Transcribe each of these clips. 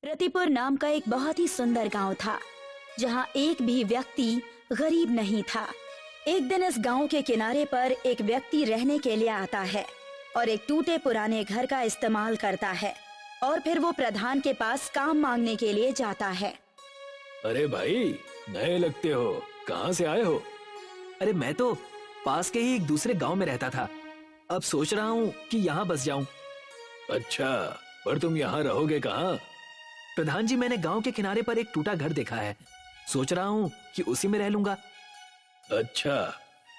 रतिपुर नाम का एक बहुत ही सुंदर गांव था, जहां एक भी व्यक्ति गरीब नहीं था। एक दिन इस गांव के किनारे पर एक व्यक्ति रहने के लिए आता है और एक टूटे पुराने घर का इस्तेमाल करता है और फिर वो प्रधान के पास काम मांगने के लिए जाता है। अरे भाई, नए लगते हो, कहाँ से आए हो? अरे मैं तो पास के ही एक दूसरे गांव में रहता था। अब सोच रहा हूँ कि यहाँ बस जाऊं। अच्छा, पर तुम यहाँ रहोगे कहाँ? प्रधान जी, मैंने गांव के किनारे पर एक टूटा घर देखा है। सोच रहा हूँ कि उसी में रह लूंगा। अच्छा,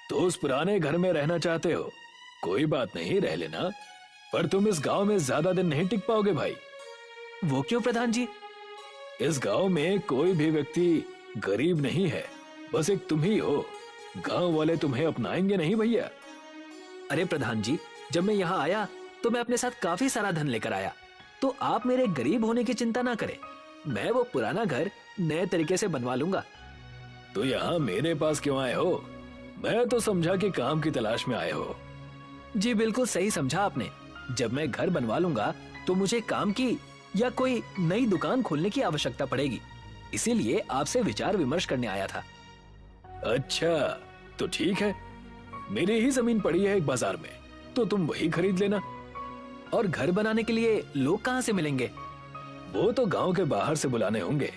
तो उस पुराने घर में रहना चाहते हो? कोई बात नहीं, रह लेना, पर तुम इस गांव में ज्यादा दिन नहीं टिक पाओगे भाई। वो क्यों प्रधान जी? इस गांव में कोई भी व्यक्ति गरीब नहीं है, बस एक तुम ही हो। गांव वाले तुम्हें अपनाएंगे नहीं भैया। अरे प्रधान जी, जब मैं यहाँ आया तो मैं अपने साथ काफी सारा धन लेकर आया, तो आप मेरे गरीब होने की चिंता ना करें। मैं वो पुराना घर नए तरीके से बनवा लूंगा। तो यहाँ मेरे पास क्यों आए हो? मैं तो समझा कि काम की तलाश में आए हो। जी बिल्कुल सही समझा आपने। जब मैं घर बनवा लूंगा तो मुझे काम की या कोई नई दुकान खोलने की आवश्यकता पड़ेगी, इसीलिए आपसे विचार विमर्श करने आया था। अच्छा, तो ठीक है, मेरी ही जमीन पड़ी है एक बाजार में, तो तुम वही खरीद लेना। और घर बनाने के लिए लोग कहाँ से मिलेंगे? वो तो गांव के बाहर से बुलाने होंगे,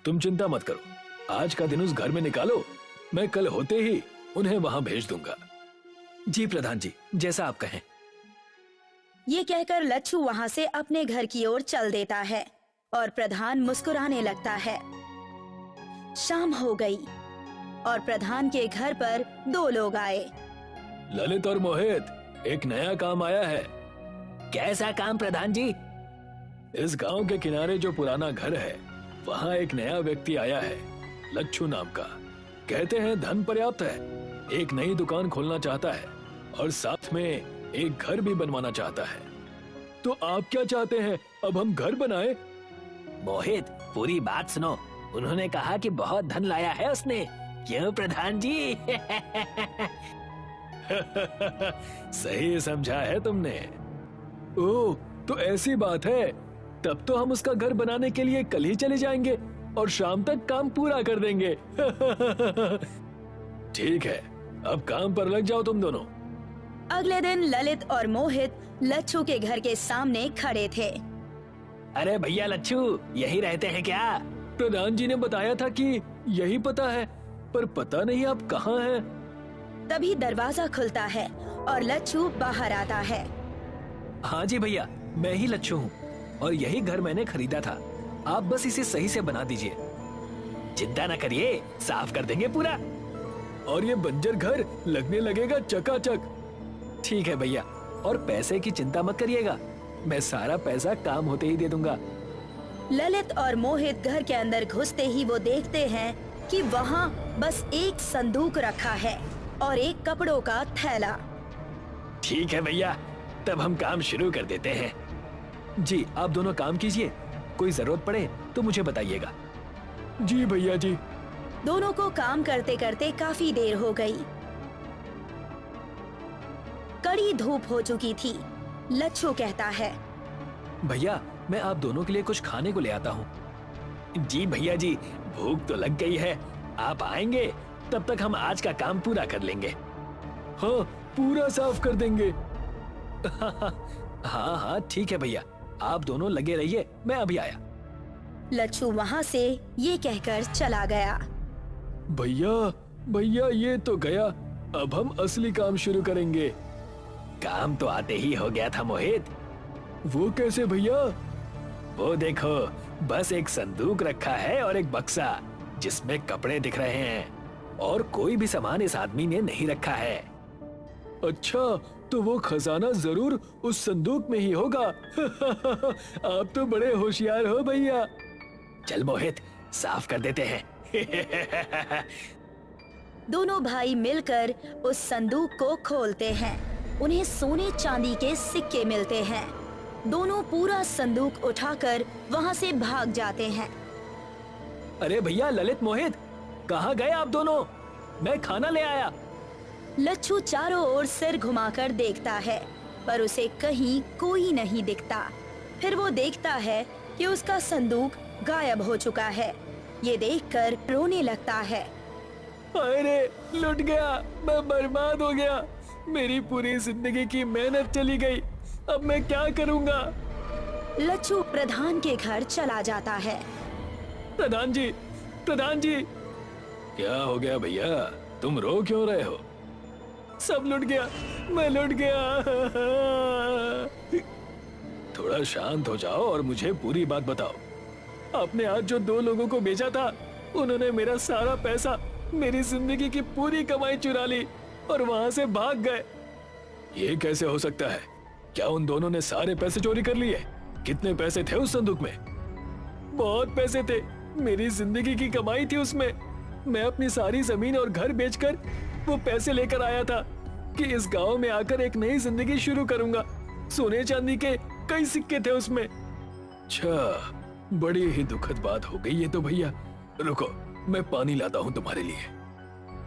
तुम चिंता मत करो। आज का दिन उस घर में निकालो, मैं कल होते ही उन्हें वहां भेज दूंगा। जी प्रधान जी, जैसा आप कहें। ये कहकर लच्छू वहाँ से अपने घर की ओर चल देता है और प्रधान मुस्कुराने लगता है। शाम हो गई और प्रधान के घर पर दो लोग आए। ललित और मोहित, एक नया काम आया है। कैसा काम प्रधान जी? इस गांव के किनारे जो पुराना घर है, वहाँ एक नया व्यक्ति आया है, लच्छू नाम का। कहते हैं धन पर्याप्त है, एक नई दुकान खोलना चाहता है और साथ में एक घर भी बनवाना चाहता है। तो आप क्या चाहते हैं, अब हम घर बनाए? मोहित, पूरी बात सुनो। उन्होंने कहा कि बहुत धन लाया है उसने। क्यों प्रधान जी? सही समझा है तुमने। ओह, तो ऐसी बात है, तब तो हम उसका घर बनाने के लिए कल ही चले जाएंगे और शाम तक काम पूरा कर देंगे। ठीक है, अब काम पर लग जाओ तुम दोनों। अगले दिन ललित और मोहित लच्छू के घर के सामने खड़े थे। अरे भैया लच्छू, यही रहते हैं क्या? प्रधान जी ने बताया था कि यही पता है, पर पता नहीं आप कहाँ हैं। तभी दरवाजा खुलता है और लच्छू बाहर आता है। हाँ जी भैया, मैं ही लच्छू हूँ और यही घर मैंने खरीदा था। आप बस इसे सही से बना दीजिए। चिंता न करिए, साफ कर देंगे पूरा। और ये बंजर घर लगने लगेगा चकाचक। ठीक है भैया, और पैसे की चिंता मत करिएगा, मैं सारा पैसा काम होते ही दे दूंगा। ललित और मोहित घर के अंदर घुसते ही वो देखते हैं कि वहाँ बस एक संदूक रखा है और एक कपड़ों का थैला। ठीक है भैया, तब हम काम शुरू कर देते हैं। जी, आप दोनों काम कीजिए, कोई जरूरत पड़े तो मुझे बताइएगा। जी भैया जी। दोनों को काम करते करते काफी देर हो गई। कड़ी धूप हो चुकी थी। लच्छू कहता है, भैया मैं आप दोनों के लिए कुछ खाने को ले आता हूँ। जी भैया जी, भूख तो लग गई है, आप आएंगे तब तक हम आज का काम पूरा कर लेंगे। हाँ, पूरा साफ कर देंगे। हाँ हाँ ठीक है भैया, आप दोनों लगे रहिए, मैं अभी आया। लच्छू वहाँ से ये कहकर चला गया। भैया भैया, ये तो गया, अब हम असली काम शुरू करेंगे। काम तो आते ही हो गया था मोहित। वो कैसे भैया? वो देखो, बस एक संदूक रखा है और एक बक्सा जिसमें कपड़े दिख रहे हैं, और कोई भी सामान इस आदमी ने नहीं रखा है। अच्छा, तो वो खजाना जरूर उस संदूक में ही होगा। आप तो बड़े होशियार हो भैया। चल मोहित, साफ कर देते हैं। दोनों भाई मिलकर उस संदूक को खोलते हैं। उन्हें सोने चांदी के सिक्के मिलते हैं। दोनों पूरा संदूक उठाकर वहाँ से भाग जाते हैं। अरे भैया ललित, मोहित, कहाँ गए आप दोनों? मैं खाना ले आया। लच्छू चारों ओर सिर घुमाकर देखता है, पर उसे कहीं कोई नहीं दिखता। फिर वो देखता है कि उसका संदूक गायब हो चुका है। ये देखकर रोने लगता है। अरे लुट गया, मैं बर्बाद हो गया, मेरी पूरी जिंदगी की मेहनत चली गई, अब मैं क्या करूंगा। लच्छू प्रधान के घर चला जाता है। प्रधान जी, प्रधान जी। क्या हो गया भैया, तुम रो क्यों रहे हो? सब लुट गया, मैं लुट गया। थोड़ा शांत हो जाओ और मुझे पूरी बात बताओ। आपने आज जो 2 लोगों को बेचा था, उन्होंने मेरा सारा पैसा, मेरी जिंदगी की पूरी कमाई चुरा ली और वहां से भाग गए। ये कैसे हो सकता है? क्या उन दोनों ने सारे पैसे चोरी कर लिए? कितने पैसे थे उस संदूक में? बहुत पैसे थे, मेरी जिंदगी की कमाई थी उसमें। मैं अपनी सारी जमीन और घर बेचकर वो पैसे लेकर आया था कि इस गांव में आकर एक नई जिंदगी शुरू करूंगा। सोने चांदी के कई सिक्के थे उसमें। अच्छा, बड़ी ही दुखद बात हो गई ये तो भैया। रुको, मैं पानी लाता हूँ तुम्हारे लिए।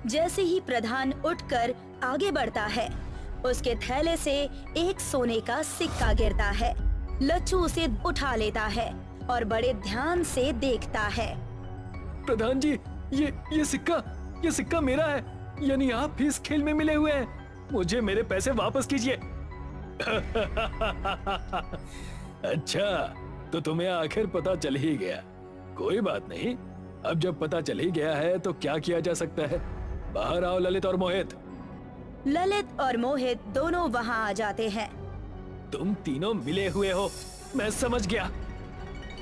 जैसे ही प्रधान उठकर आगे बढ़ता है, उसके थैले से एक सोने का सिक्का गिरता है। लच्छू उसे उठा लेता है और बड़े ध्यान से देखता है। प्रधान जी, ये सिक्का मेरा है, यानी आप भी इस खेल में मिले हुए हैं। मुझे मेरे पैसे वापस कीजिए। अच्छा, तो तुम्हें आखिर पता चल ही गया। कोई बात नहीं, अब जब पता चल ही गया है तो क्या किया जा सकता है। बाहर आओ ललित और मोहित। ललित और मोहित दोनों वहाँ आ जाते हैं। तुम तीनों मिले हुए हो, मैं समझ गया।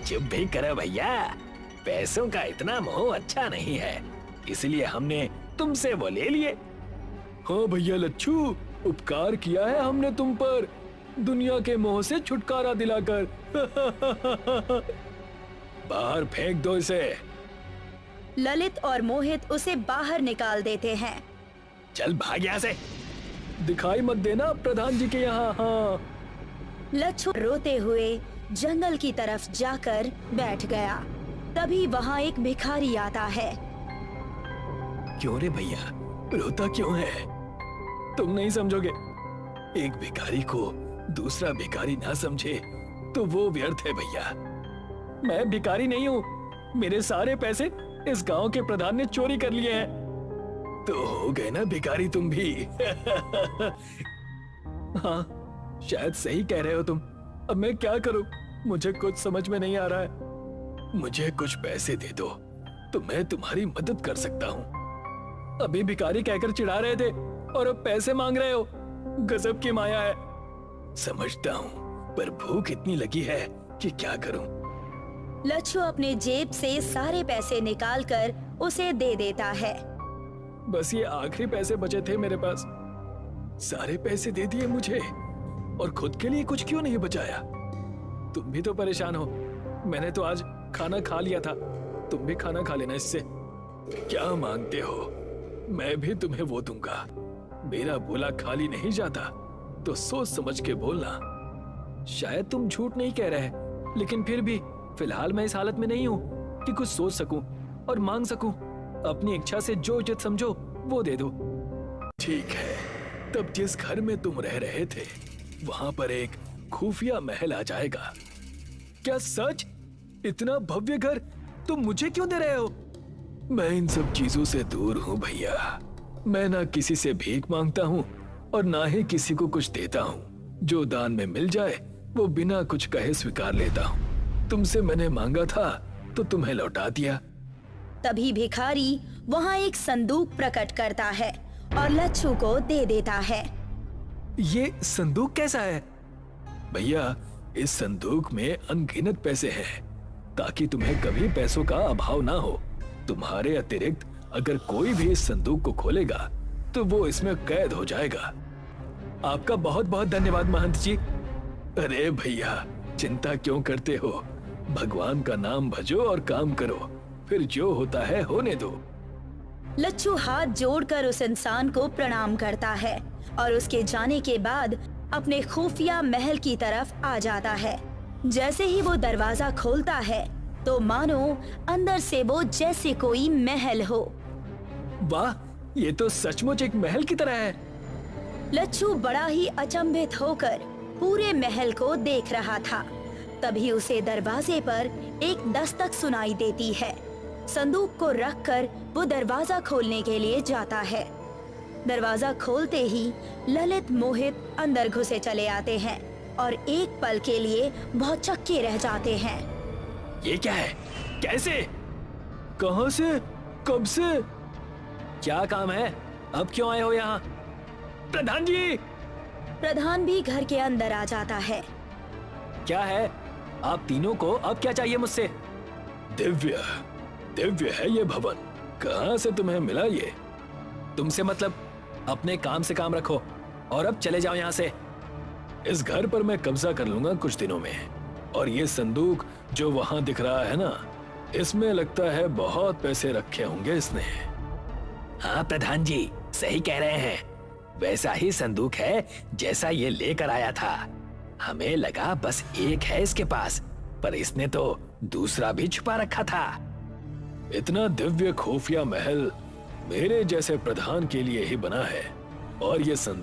चुप भी करो भैया, पैसों का इतना मोह अच्छा नहीं है, इसलिए हमने तुमसे वो ले लिए। हाँ भैया लच्छू, उपकार किया है हमने तुम पर, दुनिया के मोह से छुटकारा दिलाकर। बाहर फेंक दो इसे। ललित और मोहित उसे बाहर निकाल देते हैं। चल भाग यहाँ से। दिखाई मत देना प्रधान जी के यहाँ। हाँ। लच्छू रोते हुए जंगल की तरफ जाकर बैठ गया। तभी वहाँ एक भिखारी आता है। क्यों रे भैया, रोता क्यों है? तुम नहीं समझोगे। एक भिखारी को दूसरा भिखारी ना समझे तो वो व्यर्थ है भैया। मैं भिखारी नहीं हूँ, मेरे सारे पैसे इस गांव के प्रधान ने चोरी कर लिए हैं। तो हो गए ना भिखारी तुम भी। हाँ, शायद सही कह रहे हो तुम। अब मैं क्या करूं, मुझे कुछ समझ में नहीं आ रहा है। मुझे कुछ पैसे दे दो तो मैं तुम्हारी मदद कर सकता हूँ। अभी भिखारी कहकर चिढ़ा रहे थे और अब पैसे मांग रहे हो। गजब की माया है। समझता हूँ, पर भूख इतनी लगी है कि क्या करूं। लच्छू अपने जेब से सारे पैसे निकालकर उसे दे देता है। बस ये आखिरी पैसे बचे थे मेरे पास, सारे पैसे दे दिए मुझे और खुद के लिए कुछ क्यों नहीं बचाया। तुम भी तो परेशान हो। मैंने तो आज खाना खा लिया था, तुम भी खाना खा लेना इससे। क्या मांगते हो, मैं भी तुम्हें वो दूंगा। मेरा बोला खाली नहीं जाता, तो सोच समझ के बोलना। शायद तुम झूठ नहीं कह रहे, लेकिन फिर भी फिलहाल मैं इस हालत में नहीं हूँ कि कुछ सोच सकूं और मांग सकूं। अपनी इच्छा से जो उचित समझो वो दे दो। ठीक है, तब जिस घर में तुम रह रहे थे वहां पर एक खुफिया महल आ जाएगा। क्या सच? इतना भव्य घर तुम मुझे क्यों दे रहे हो? मैं इन सब चीजों से दूर हूँ भैया। मैं ना किसी से भीख मांगता हूँ और ना ही किसी को कुछ देता हूँ। जो दान में मिल जाए वो बिना कुछ कहे स्वीकार लेता हूँ। तुमसे मैंने मांगा था तो तुम्हें लौटा दिया। तभी भिखारी वहाँ एक संदूक प्रकट करता है और लच्छू को दे देता है। ये संदूक कैसा है? भैया, इस संदूक में अनगिनत पैसे हैं, ताकि तुम्हें कभी पैसों का अभाव ना हो। तुम्हारे अतिरिक्त अगर कोई भी इस संदूक को खोलेगा तो वो इसमें कैद हो जाएगा। आपका बहुत बहुत धन्यवाद महंत जी। अरे भैया, चिंता क्यों करते हो? भगवान का नाम भजो और काम करो, फिर जो होता है होने दो। लच्छू हाथ जोड़कर उस इंसान को प्रणाम करता है और उसके जाने के बाद अपने खुफिया महल की तरफ आ जाता है। जैसे ही वो दरवाजा खोलता है तो मानो अंदर से वो जैसे कोई महल हो। वाह, ये तो सचमुच एक महल की तरह है। लच्छू बड़ा ही अचंभित होकर पूरे महल को देख रहा था। तभी उसे दरवाजे पर एक दस्तक सुनाई देती है। संदूक को रखकर वो दरवाजा खोलने के लिए जाता है। दरवाजा खोलते ही ललित मोहित अंदर घुसे चले आते हैं और एक पल के लिए बहुत चक्के रह जाते हैं। ये क्या है? कैसे? कहां से? कब से? क्या काम है? अब क्यों आए हो यहाँ? प्रधान जी! प्रधान भी घर के अंदर आ जाता है। क्या है? आप तीनों को अब क्या चाहिए मुझसे? दिव्य, दिव्य है ये भवन। कहां से तुम्हें मिला ये? तुमसे मतलब? अपने काम से काम रखो और अब चले जाओ यहाँ से। इस घर पर मैं कब्जा कर लूंगा कुछ दिनों में। और ये संदूक जो वहां दिख रहा है ना, इसमें लगता है बहुत पैसे रखे होंगे इसने। हाँ प्रधान जी, सही कह रहे हैं। वैसा ही संदूक है जैसा ये लेकर आया था। हमें लगा बस एक है इसके पास, पर इसने तो दूसरा भी छुपा रखा था। इतना दिव्य खुफिया महल मेरे जैसे प्रधान के लिए ही बना है। और ये संदूक